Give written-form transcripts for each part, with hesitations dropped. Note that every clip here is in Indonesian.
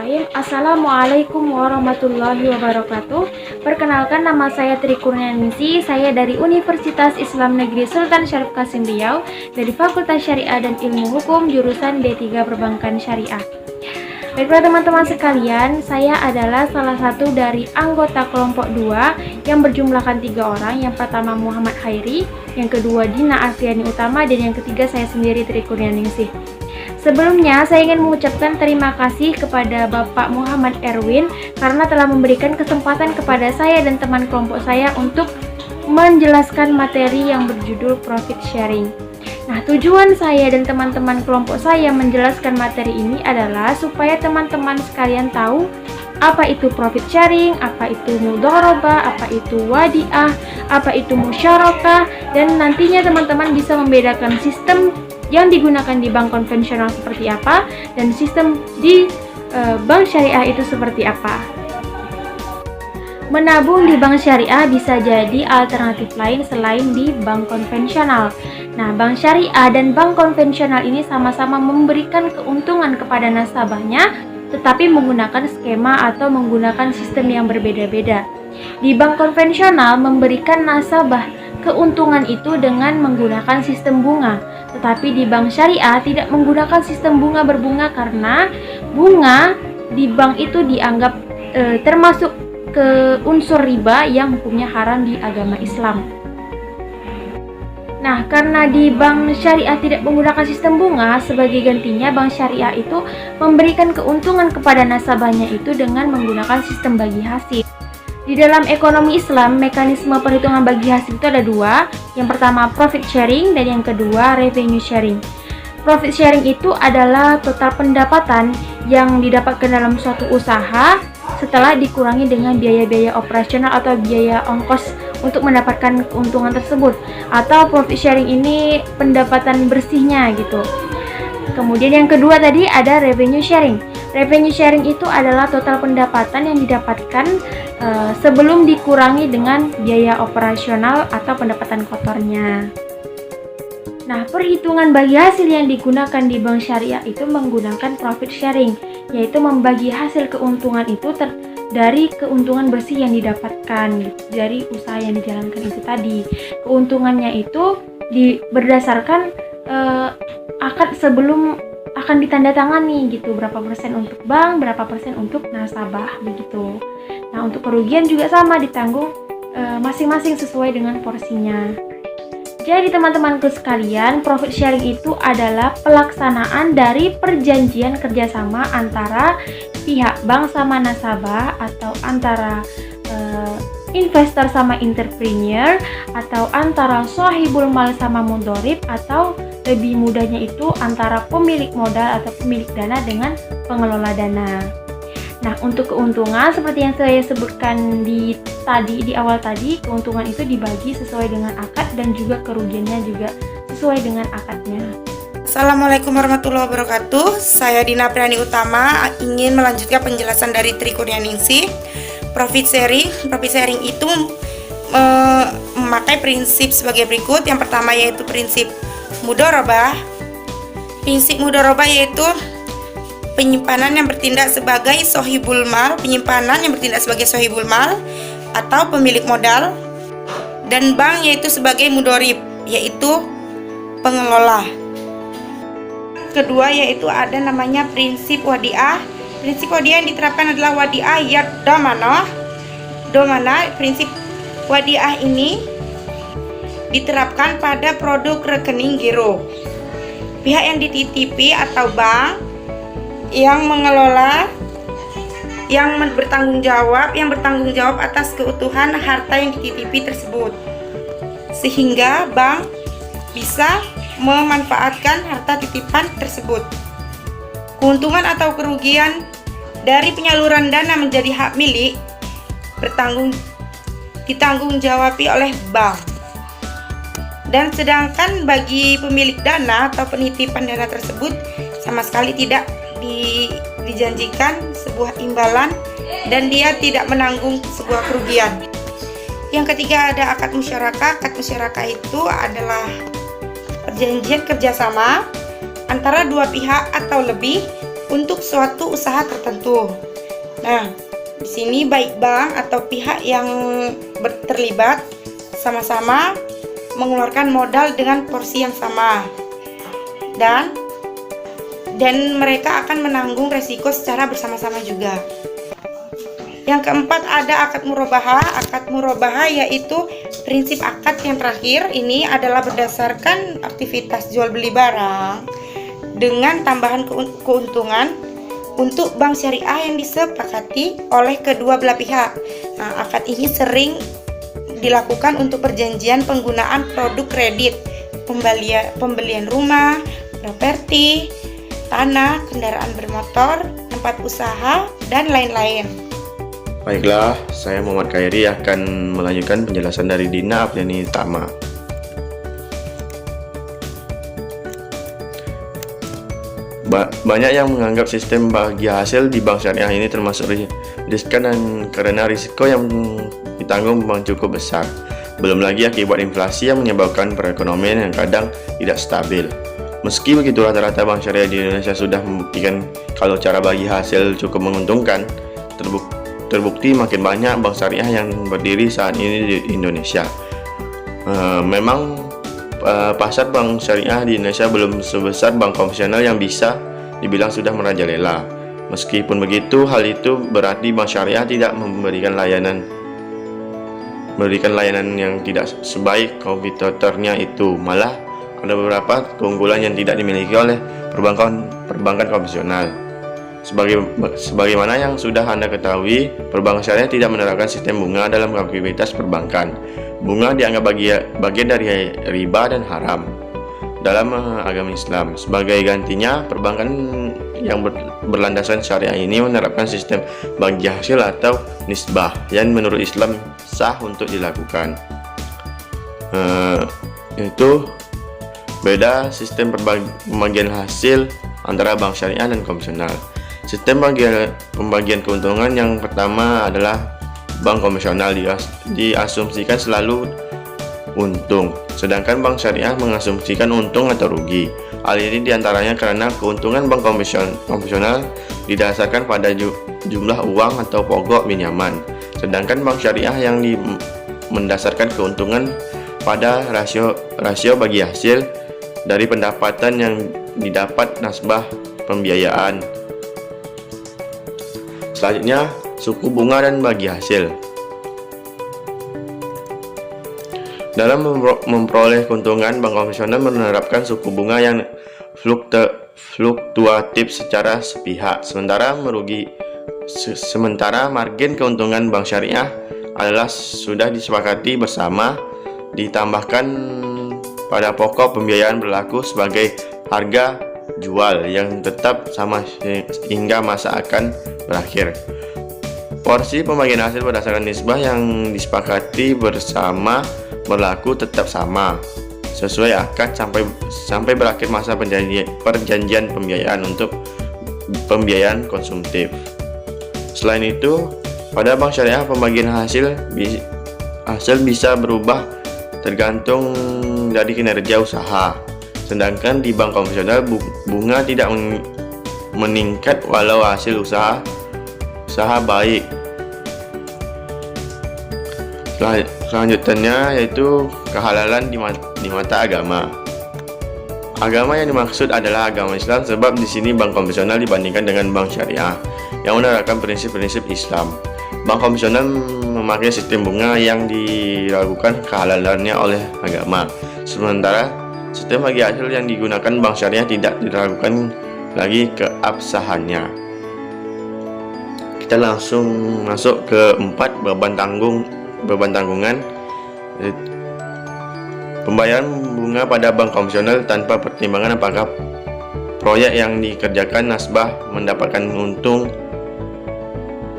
Bismillahirrahmanirrahim. Assalamualaikum warahmatullahi wabarakatuh. Perkenalkan, nama saya Tri Kurnianingsih. Saya dari Universitas Islam Negeri Sultan Syarif Qasim Riau, dari Fakultas Syariah dan Ilmu Hukum, jurusan D3 Perbankan Syariah. Baiklah teman-teman sekalian, saya adalah salah satu dari anggota kelompok 2 yang berjumlahkan 3 orang. Yang pertama Muhammad Khairi, yang kedua Dina Afriani Utama, dan yang ketiga saya sendiri, Tri Kurnianingsih. Sebelumnya, saya ingin mengucapkan terima kasih kepada Bapak Muhammad Erwin karena telah memberikan kesempatan kepada saya dan teman kelompok saya untuk menjelaskan materi yang berjudul Profit Sharing. Nah, tujuan saya dan teman-teman kelompok saya menjelaskan materi ini adalah supaya teman-teman sekalian tahu apa itu profit sharing, apa itu mudharabah, apa itu wadiah, apa itu musyarakah, dan nantinya teman-teman bisa membedakan sistem yang digunakan di bank konvensional seperti apa dan sistem di bank syariah itu seperti apa. Menabung di bank syariah bisa jadi alternatif lain selain di bank konvensional. Nah, bank syariah dan bank konvensional ini sama-sama memberikan keuntungan kepada nasabahnya, tetapi menggunakan skema atau menggunakan sistem yang berbeda-beda. Di bank konvensional memberikan nasabah keuntungan itu dengan menggunakan sistem bunga, tetapi di bank syariah tidak menggunakan sistem bunga berbunga karena bunga di bank itu dianggap termasuk ke unsur riba yang hukumnya haram di agama Islam. Nah, karena di bank syariah tidak menggunakan sistem bunga, sebagai gantinya bank syariah itu memberikan keuntungan kepada nasabahnya itu dengan menggunakan sistem bagi hasil. Di dalam ekonomi Islam, mekanisme perhitungan bagi hasil itu ada dua. Yang pertama profit sharing dan yang kedua revenue sharing. Profit sharing itu adalah total pendapatan yang didapatkan dalam suatu usaha setelah dikurangi dengan biaya-biaya operasional atau biaya ongkos untuk mendapatkan keuntungan tersebut. Atau profit sharing ini pendapatan bersihnya gitu. Kemudian yang kedua tadi ada revenue sharing. Revenue sharing itu adalah total pendapatan yang didapatkan sebelum dikurangi dengan biaya operasional atau pendapatan kotornya. Nah, perhitungan bagi hasil yang digunakan di bank syariah itu menggunakan profit sharing, yaitu membagi hasil keuntungan itu dari keuntungan bersih yang didapatkan dari usaha yang dijalankan itu tadi. Keuntungannya itu berdasarkan akad sebelum akan ditandatangani gitu, berapa persen untuk bank, berapa persen untuk nasabah begitu. Nah, untuk kerugian juga sama ditanggung masing-masing sesuai dengan porsinya. Jadi teman-temanku sekalian, profit sharing itu adalah pelaksanaan dari perjanjian kerjasama antara pihak bank sama nasabah, atau antara investor sama entrepreneur, atau antara sahibul mal sama mudharib, atau lebih mudahnya itu antara pemilik modal atau pemilik dana dengan pengelola dana. Nah, untuk keuntungan seperti yang saya sebutkan di awal tadi, keuntungan itu dibagi sesuai dengan akad dan juga kerugiannya juga sesuai dengan akadnya. Assalamualaikum warahmatullahi wabarakatuh. Saya Dina Afriani Utama ingin melanjutkan penjelasan dari Tri Kurnianingsih. Profit sharing itu memakai prinsip sebagai berikut. Yang pertama yaitu prinsip mudharabah. Prinsip mudharabah yaitu penyimpanan yang bertindak sebagai sahibul mal, penyimpanan yang bertindak sebagai sahibul mal atau pemilik modal, dan bank yaitu sebagai mudharib, yaitu pengelola. Kedua yaitu ada namanya prinsip wadiah. Prinsip wadiah yang diterapkan adalah wadiah yad damanah. Prinsip wadiah ini diterapkan pada produk rekening giro. Pihak yang dititipi atau bank yang mengelola, yang bertanggung jawab atas keutuhan harta yang dititipi tersebut, sehingga bank bisa memanfaatkan harta titipan tersebut. Keuntungan atau kerugian dari penyaluran dana menjadi hak milik ditanggung jawabi oleh bank. Dan sedangkan bagi pemilik dana atau penitipan dana tersebut sama sekali tidak dijanjikan sebuah imbalan dan dia tidak menanggung sebuah kerugian. Yang ketiga ada akad musyarakah. Akad musyarakah itu adalah perjanjian kerjasama antara dua pihak atau lebih untuk suatu usaha tertentu. Nah, di sini baik bank atau pihak yang terlibat sama-sama mengeluarkan modal dengan porsi yang sama, dan mereka akan menanggung resiko secara bersama-sama juga. Yang keempat ada akad murabahah. Akad murabahah yaitu prinsip akad yang terakhir ini adalah berdasarkan aktivitas jual beli barang dengan tambahan keuntungan untuk bank syariah yang disepakati oleh kedua belah pihak. Nah, akad ini sering dilakukan untuk perjanjian penggunaan produk kredit, pembelian rumah, properti, tanah, kendaraan bermotor, tempat usaha, dan lain-lain. Baiklah, saya Muhammad Khairi akan melanjutkan penjelasan dari Dina Apriani Tama. Banyak yang menganggap sistem bagi hasil di bank syariah ini termasuk riskan dan karena risiko yang ditanggung memang cukup besar. Belum lagi akibat inflasi yang menyebabkan perekonomian yang kadang tidak stabil. Meski begitu, rata-rata bank syariah di Indonesia sudah membuktikan kalau cara bagi hasil cukup menguntungkan. Terbukti makin banyak bank syariah yang berdiri saat ini di Indonesia. Memang pasar bank syariah di Indonesia belum sebesar bank konvensional yang bisa dibilang sudah merajalela. Meskipun begitu, hal itu berarti bank syariah tidak memberikan layanan yang tidak sebaik kompetitornya itu. Malah ada beberapa keunggulan yang tidak dimiliki oleh perbankan konvensional. Sebagaimana yang sudah Anda ketahui, perbankan syariah tidak menerapkan sistem bunga dalam aktivitas perbankan. Bunga dianggap bagian dari riba dan haram dalam agama Islam. Sebagai gantinya, perbankan yang berlandaskan syariah ini menerapkan sistem bagi hasil atau nisbah yang menurut Islam sah untuk dilakukan. Itu beda sistem pembagian hasil antara bank syariah dan konvensional. Sistem pembagian keuntungan yang pertama adalah bank konvensional diasumsikan selalu untung, sedangkan bank syariah mengasumsikan untung atau rugi. Hal ini diantaranya karena keuntungan bank konvensional didasarkan pada jumlah uang atau pokok pinjaman, sedangkan bank syariah yang mendasarkan keuntungan pada rasio bagi hasil dari pendapatan yang didapat nasabah pembiayaan. Selanjutnya, suku bunga dan bagi hasil. Dalam memperoleh keuntungan, bank konvensional menerapkan suku bunga yang fluktuatif secara sepihak, sementara margin keuntungan bank syariah adalah sudah disepakati bersama, ditambahkan pada pokok pembiayaan berlaku sebagai harga jual yang tetap sama hingga masa akan berakhir. Porsi pembagian hasil berdasarkan nisbah yang disepakati bersama berlaku tetap sama sesuai akad sampai berakhir masa perjanjian pembiayaan untuk pembiayaan konsumtif. Selain itu, pada bank syariah pembagian hasil bisa berubah tergantung dari kinerja usaha. Sedangkan di bank konvensional bunga tidak meningkat walau hasil usaha baik. Selanjutnya yaitu kehalalan di mata agama. Agama yang dimaksud adalah agama Islam, sebab di sini bank konvensional dibandingkan dengan bank syariah yang menerapkan prinsip-prinsip Islam. Bank konvensional memakai sistem bunga yang diragukan kehalalannya oleh agama, sementara sistem bagi hasil yang digunakan bank syariah tidak diragukan lagi keabsahannya. Kita langsung masuk ke 4 beban tanggungan. Pembayaran bunga pada bank konvensional tanpa pertimbangan apakah proyek yang dikerjakan nasabah mendapatkan untung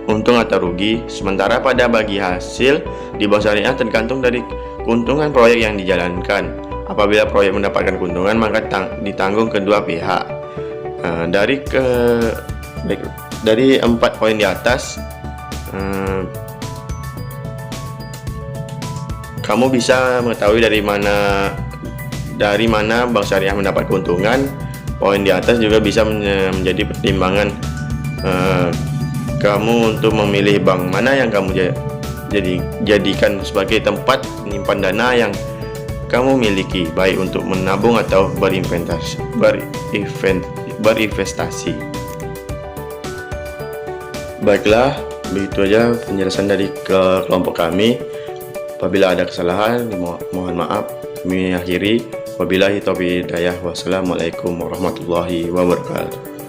atau rugi. Sementara pada bagi hasil di bank syariah tergantung dari keuntungan proyek yang dijalankan. Apabila proyek mendapatkan keuntungan, maka ditanggung kedua pihak. Dari 4 poin di atas, kamu bisa mengetahui dari mana bank syariah mendapat keuntungan poin di atas juga bisa menjadi pertimbangan kamu untuk memilih bank mana yang kamu jadikan sebagai tempat menyimpan dana yang kamu miliki, baik untuk menabung atau berinvestasi. Baiklah, begitu aja penjelasan dari kelompok kami. Apabila ada kesalahan, mohon maaf. Kami akhiri. Wabillahi taufiq hidayah. Wassalamualaikum warahmatullahi wabarakatuh.